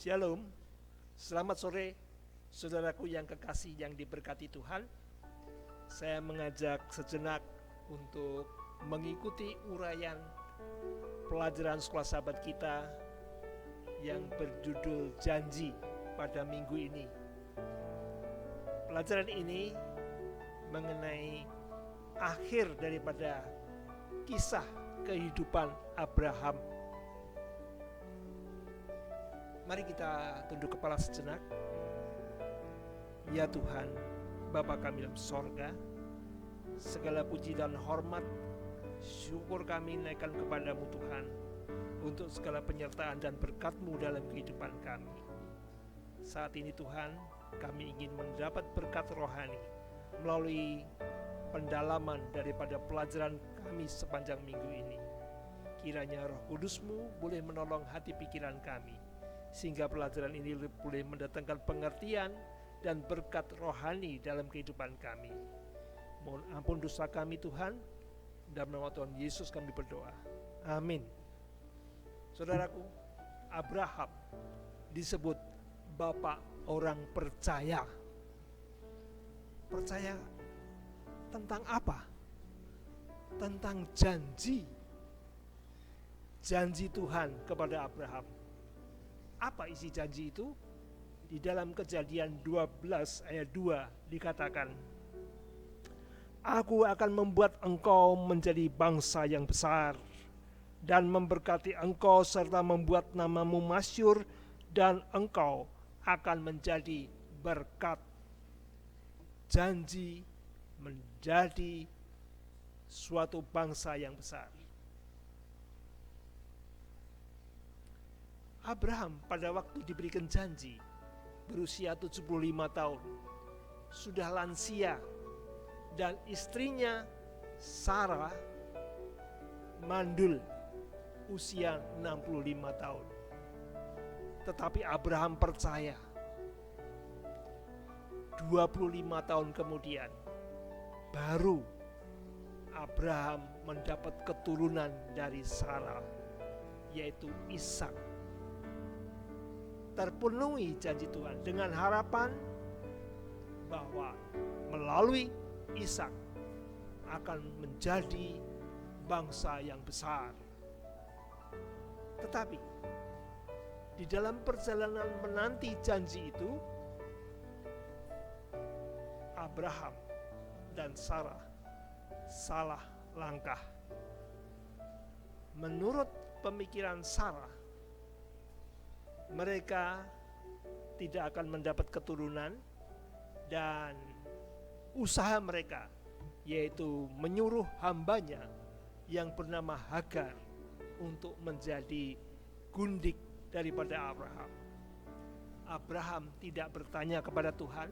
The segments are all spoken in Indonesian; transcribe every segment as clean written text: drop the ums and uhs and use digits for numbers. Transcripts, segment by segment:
Shalom, selamat sore saudaraku yang kekasih yang diberkati Tuhan. Saya mengajak sejenak untuk mengikuti uraian pelajaran sekolah sahabat kita yang berjudul Janji pada minggu ini. Pelajaran ini mengenai akhir daripada kisah kehidupan Abraham. Mari kita tunduk kepala sejenak. Ya Tuhan, Bapa kami dalam sorga, segala puji dan hormat, syukur kami naikkan kepadamu Tuhan, untuk segala penyertaan dan berkat-Mu dalam kehidupan kami. Saat ini Tuhan, kami ingin mendapat berkat rohani melalui pendalaman daripada pelajaran kami sepanjang minggu ini. Kiranya Roh Kudus-Mu boleh menolong hati pikiran kami, sehingga pelajaran ini boleh mendatangkan pengertian dan berkat rohani dalam kehidupan kami. Mohon ampun dosa kami Tuhan, dalam nama Tuhan Yesus kami berdoa. Amin. Saudaraku, Abraham disebut bapak orang percaya. Percaya tentang apa? Tentang janji. Janji Tuhan kepada Abraham. Apa isi janji itu? Di dalam Kejadian 12 ayat 2 dikatakan, Aku akan membuat engkau menjadi bangsa yang besar dan memberkati engkau serta membuat namamu masyhur, dan engkau akan menjadi berkat. Janji menjadi suatu bangsa yang besar. Abraham pada waktu diberikan janji berusia 75 tahun, sudah lansia, dan istrinya Sarah mandul usia 65 tahun. Tetapi Abraham percaya. 25 tahun kemudian baru Abraham mendapat keturunan dari Sarah, yaitu Ishak. Terpenuhi janji Tuhan dengan harapan bahwa melalui Ishak akan menjadi bangsa yang besar. Tetapi di dalam perjalanan menanti janji itu, Abraham dan Sarah salah langkah. Menurut pemikiran Sarah, mereka tidak akan mendapat keturunan, dan usaha mereka yaitu menyuruh hambanya yang bernama Hagar untuk menjadi gundik daripada Abraham. Abraham tidak bertanya kepada Tuhan,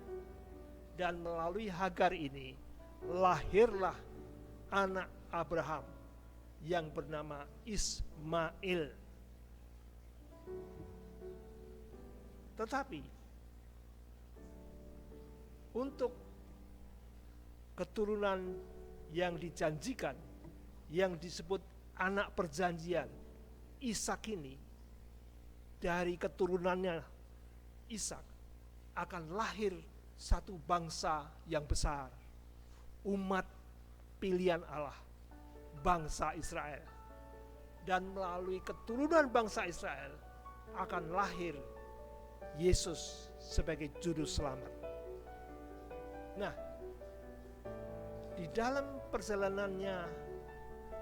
dan melalui Hagar ini lahirlah anak Abraham yang bernama Ismail. Tetapi untuk keturunan yang dijanjikan, yang disebut anak perjanjian, Ishak ini, dari keturunannya Ishak akan lahir satu bangsa yang besar, umat pilihan Allah, bangsa Israel. Dan melalui keturunan bangsa Israel akan lahir Yesus sebagai juru selamat. Nah, di dalam perjalanannya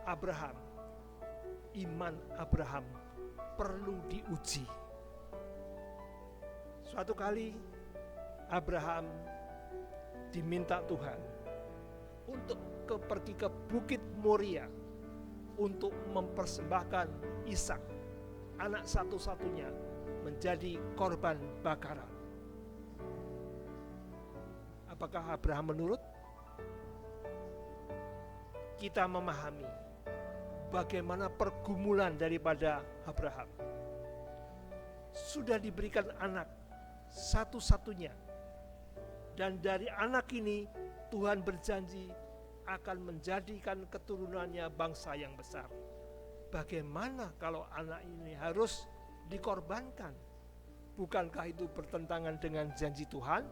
Abraham, iman Abraham perlu diuji. Suatu kali Abraham diminta Tuhan untuk pergi ke Bukit Moria untuk mempersembahkan Ishak, anak satu-satunya, menjadi korban bakaran. Apakah Abraham menurut? Kita memahami bagaimana pergumulan daripada Abraham. Sudah diberikan anak satu-satunya, dan dari anak ini Tuhan berjanji akan menjadikan keturunannya bangsa yang besar. Bagaimana kalau anak ini harus dikorbankan? Bukankah itu bertentangan dengan janji Tuhan?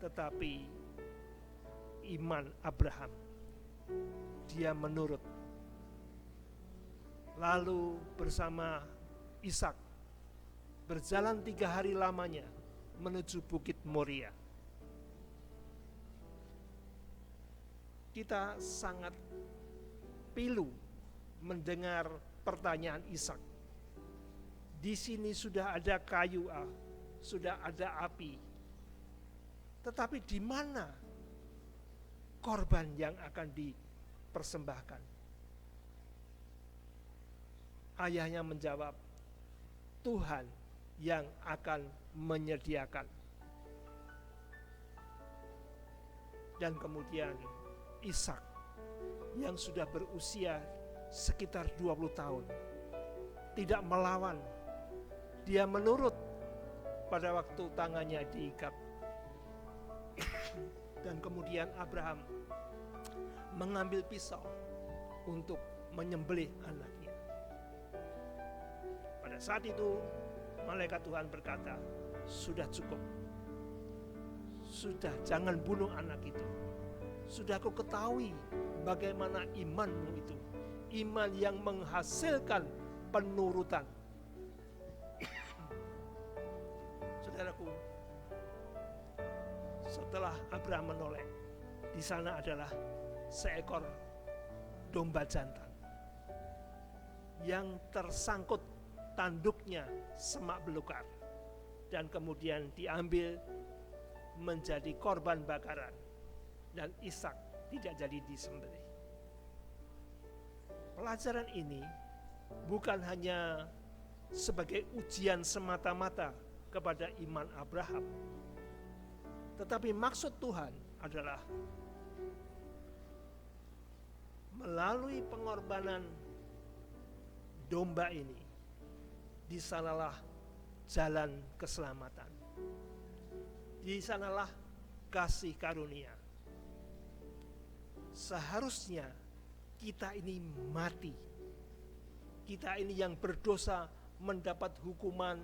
Tetapi iman Abraham, dia menurut. Lalu bersama Ishak berjalan 3 hari lamanya menuju Bukit Moria. Kita sangat pilu mendengar pertanyaan Ishak. Di sini sudah ada kayu, sudah ada api. Tetapi di mana korban yang akan dipersembahkan? Ayahnya menjawab, Tuhan yang akan menyediakan. Dan kemudian Ishak yang sudah berusia sekitar 20 tahun tidak melawan. Dia menurut pada waktu tangannya diikat. Dan kemudian Abraham mengambil pisau untuk menyembelih anaknya. Pada saat itu malaikat Tuhan berkata, sudah cukup. Sudah, jangan bunuh anak itu. Sudah aku ketahui bagaimana imanmu itu. Iman yang menghasilkan penurutan. Saudaraku, setelah Abraham menoleh, di sana adalah seekor domba jantan yang tersangkut tanduknya semak belukar dan kemudian diambil menjadi korban bakaran, dan Ishak tidak jadi disembelih. Pelajaran ini bukan hanya sebagai ujian semata-mata kepada iman Abraham, tetapi maksud Tuhan adalah melalui pengorbanan domba ini, di sanalah jalan keselamatan. Di sanalah kasih karunia. Seharusnya kita ini mati. Kita ini yang berdosa mendapat hukuman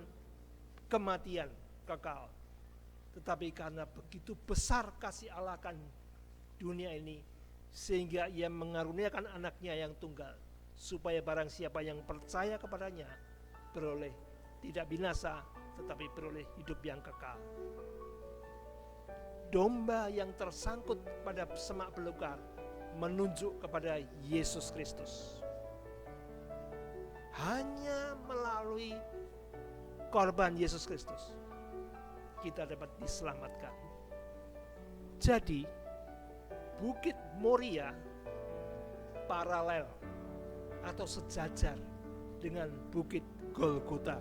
kematian kekal. Tetapi karena begitu besar kasih Allah akan dunia ini, sehingga ia mengaruniakan anaknya yang tunggal, supaya barang siapa yang percaya kepadanya beroleh tidak binasa, tetapi beroleh hidup yang kekal. Domba yang tersangkut pada semak belukar menunjuk kepada Yesus Kristus. Hanya melalui korban Yesus Kristus kita dapat diselamatkan. Jadi Bukit Moria paralel atau sejajar dengan Bukit Golgota,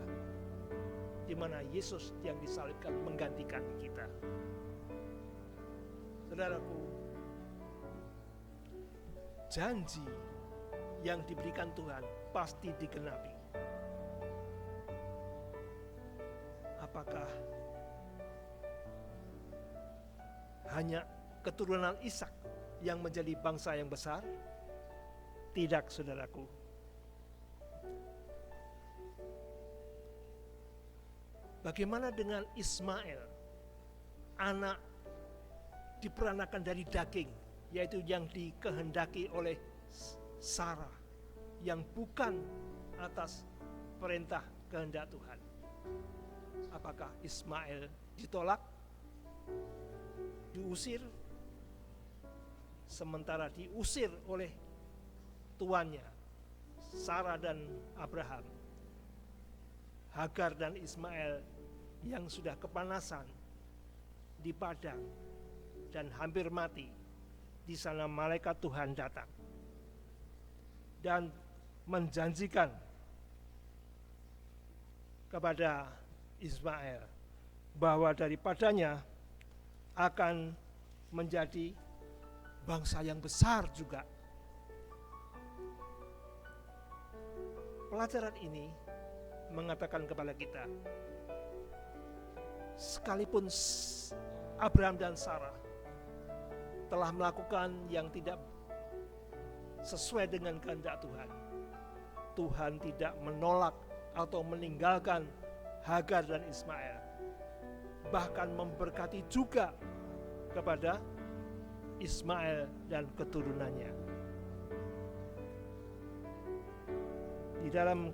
di mana Yesus yang disalibkan menggantikan kita. Saudaraku, janji yang diberikan Tuhan pasti digenapi. Apakah hanya keturunan Ishak yang menjadi bangsa yang besar? Tidak, saudaraku. Bagaimana dengan Ismail, anak diperanakan dari daging, yaitu yang dikehendaki oleh Sarah, yang bukan atas perintah kehendak Tuhan? Apakah Ismail ditolak, diusir, sementara diusir oleh tuannya Sarah dan Abraham? Hagar dan Ismail yang sudah kepanasan di padang dan hampir mati, di sana malaikat Tuhan datang dan menjanjikan kepada Ismail bahwa daripadanya akan menjadi bangsa yang besar juga. Pelajaran ini mengatakan kepada kita, sekalipun Abraham dan Sarah telah melakukan yang tidak sesuai dengan kehendak Tuhan, Tuhan tidak menolak atau meninggalkan Hagar dan Ismail, bahkan memberkati juga kepada Ismail dan keturunannya. Di dalam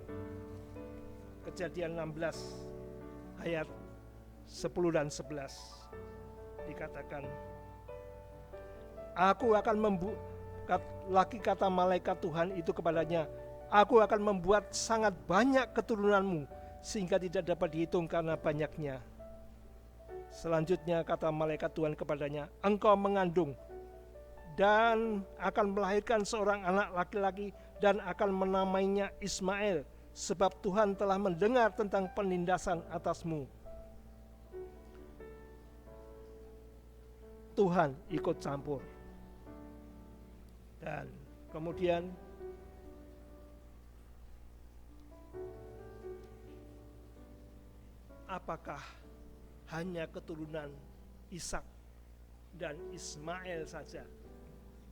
Kejadian 16 ayat 10 dan 11 dikatakan, aku akan lagi kata malaikat Tuhan itu kepadanya, aku akan membuat sangat banyak keturunanmu sehingga tidak dapat dihitung karena banyaknya. Selanjutnya kata malaikat Tuhan kepadanya, engkau mengandung dan akan melahirkan seorang anak laki-laki dan akan menamainya Ismail, sebab Tuhan telah mendengar tentang penindasan atasmu. Tuhan ikut campur. Dan kemudian apakah hanya keturunan Ishak dan Ismail saja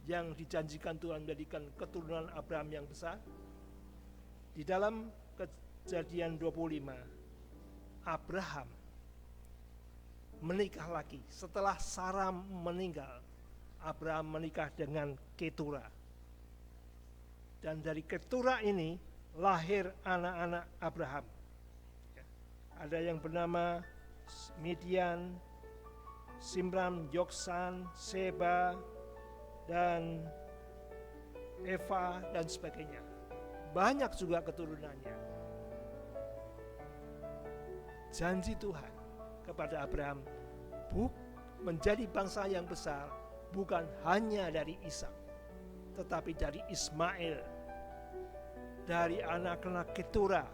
yang dijanjikan Tuhan menjadikan keturunan Abraham yang besar? Di dalam Kejadian 25, Abraham menikah lagi. Setelah Sarah meninggal, Abraham menikah dengan Ketura. Dan dari Ketura ini lahir anak-anak Abraham. Ada yang bernama Midian, Simram, Yoksan, Seba, dan Eva, dan sebagainya. Banyak juga keturunannya. Janji Tuhan kepada Abraham menjadi bangsa yang besar bukan hanya dari Ishak, tetapi dari Ismail, dari anak-anak Ketura.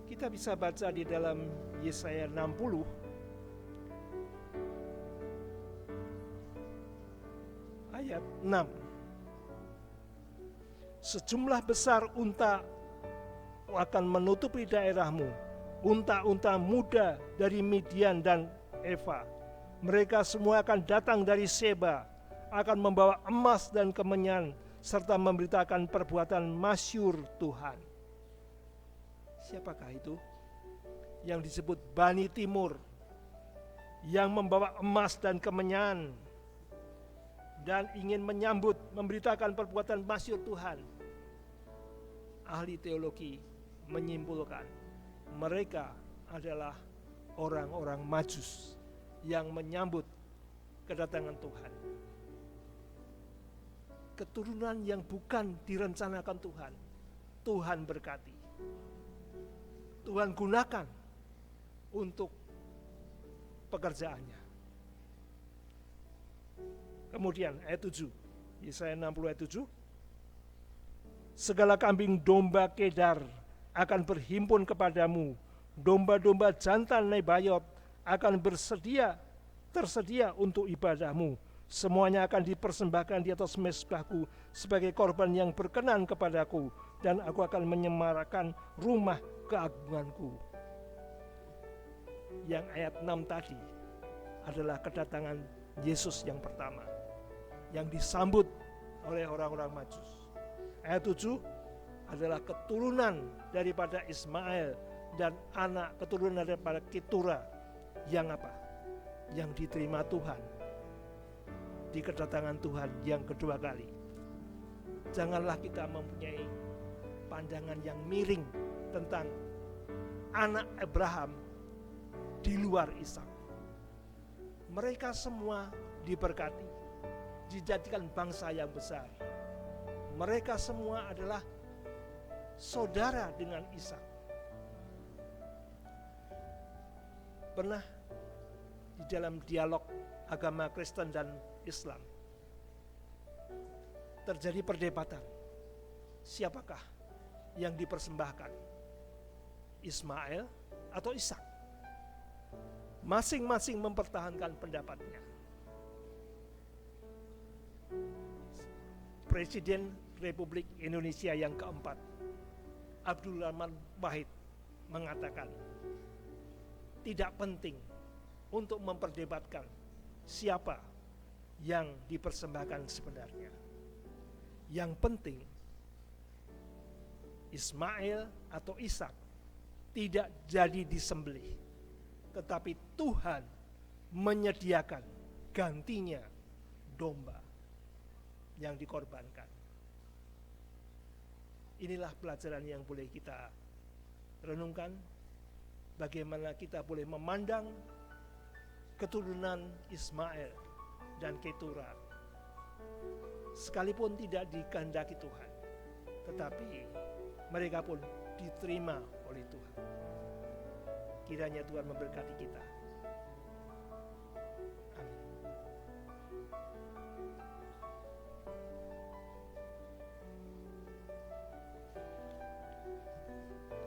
Kita bisa baca di dalam Yesaya 60 ayat 6. Sejumlah besar unta akan menutupi daerahmu, unta-unta muda dari Midian dan Eva. Mereka semua akan datang dari Seba, akan membawa emas dan kemenyan, serta memberitakan perbuatan masyhur Tuhan. Siapakah itu? Yang disebut Bani Timur, yang membawa emas dan kemenyan, dan ingin menyambut, memberitakan perbuatan masyhur Tuhan. Ahli teologi menyimpulkan mereka adalah orang-orang Majus yang menyambut kedatangan Tuhan. Keturunan yang bukan direncanakan Tuhan, Tuhan berkati. Tuhan gunakan untuk pekerjaannya. Kemudian ayat 7, Yesaya 60 ayat 7, segala kambing domba Kedar akan berhimpun kepadamu, domba-domba jantan Nebayot akan tersedia untuk ibadahmu. Semuanya akan dipersembahkan di atas mezbahku sebagai korban yang berkenan kepadaku, dan aku akan menyemarakan rumah keagunganku. Yang ayat 6 tadi adalah kedatangan Yesus yang pertama, yang disambut oleh orang-orang Majus. Ayat 7 adalah keturunan daripada Ismail dan anak keturunan daripada Ketura yang apa? Yang diterima Tuhan di kedatangan Tuhan yang kedua kali. Janganlah kita mempunyai pandangan yang miring tentang anak Abraham di luar Ishak. Mereka semua diberkati, dijadikan bangsa yang besar. Mereka semua adalah saudara dengan Ishak. Pernah di dalam dialog agama Kristen dan Islam terjadi perdebatan, siapakah yang dipersembahkan, Ismail atau Ishak? Masing-masing mempertahankan pendapatnya. Presiden Republik Indonesia yang keempat, Abdul Rahman Wahid, mengatakan tidak penting untuk memperdebatkan siapa yang dipersembahkan sebenarnya. Yang penting Ismail atau Ishak tidak jadi disembelih, tetapi Tuhan menyediakan gantinya domba yang dikorbankan. Inilah pelajaran yang boleh kita renungkan, bagaimana kita boleh memandang keturunan Ismail dan Ketura. Sekalipun tidak dikehendaki Tuhan, tetapi mereka pun diterima oleh Tuhan. Kiranya Tuhan memberkati kita.